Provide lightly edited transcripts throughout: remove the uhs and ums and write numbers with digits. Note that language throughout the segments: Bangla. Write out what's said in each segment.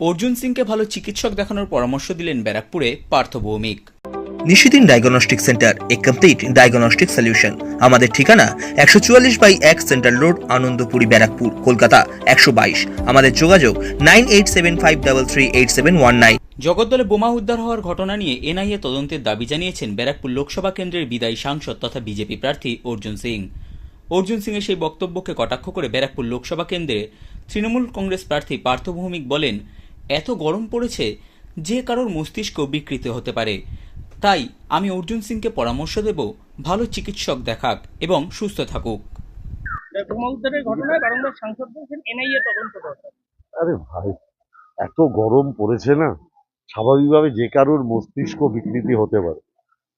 অর্জুন সিংকে ভালো চিকিৎসক দেখানোর পরামর্শ দিলেন ব্যারাকপুরে পার্থ ভৌমিক। নিশিদিন ডায়াগনস্টিক সেন্টার, এ কমপ্লিট ডায়াগনস্টিক সলিউশন। আমাদের ঠিকানা 144/1 সেন্ট্রাল রোড, আনন্দপুরি, ব্যারাকপুর, কলকাতা 122। আমাদের যোগাযোগ 9875338719। জগদ্দলে বোমা উদ্ধার হওয়ার ঘটনা নিয়ে এনআইএ তদন্তের দাবি জানিয়েছেন ব্যারাকপুর লোকসভা কেন্দ্রের বিদায়ী সাংসদ তথা বিজেপি প্রার্থী অর্জুন সিং। অর্জুন সিংয়ের সেই বক্তব্যকে কটাক্ষ করে ব্যারাকপুর লোকসভা কেন্দ্রে তৃণমূল কংগ্রেস প্রার্থী পার্থ ভৌমিক বলেন, এত গরম পড়েছে যে কারোর মস্তিষ্ক বিকৃত হতে পারে, তাই আমি অর্জুন সিংকে পরামর্শ দেব ভালো চিকিৎসক দেখাক এবং সুস্থ থাকুক। বোমা উদ্ধারের ঘটনায় বারংবার সাংসদ বলছেন এনআইএ তদন্ত দরকার। আরে ভাই, এত গরম পড়েছে না, স্বাভাবিকভাবে যে কারোর মস্তিষ্ক বিকৃতি হতে পারে।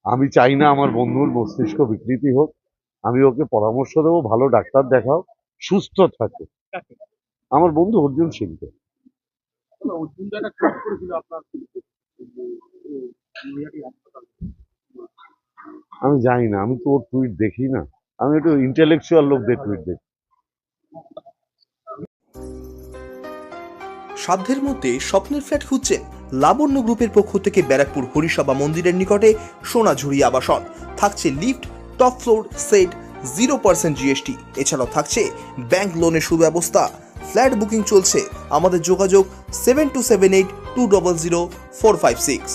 আমি চাই না আমার বন্ধুর মস্তিষ্ক বিকৃতি হোক। আমি ওকে পরামর্শ দেবো, ভালো ডাক্তার দেখাও, সুস্থ থাকে। আমার বন্ধু অর্জুন সিংকে। অর্জুন দা একটা টুইট করেছিল আপনার, আমি জানি না, আমি তো ওর টুইট দেখি না। আমি একটু ইন্টেলেকচুয়াল লোকদের টুইট দেখি। সাধ্যের মধ্যে স্বপ্নের ফ্ল্যাট খুঁজছেন? লাবণ্য গ্রুপের পক্ষ থেকে ব্যারাকপুর হরিসভা মন্দিরের নিকটে সোনাঝুরি আবাসন। থাকছে lift, top floor, set, 0% GST. এছাড়াও থাকছে ব্যাংক লোনের সুব্যবস্থা। ফ্ল্যাট বুকিং চলছে। আমাদের যোগাযোগ 7278200456।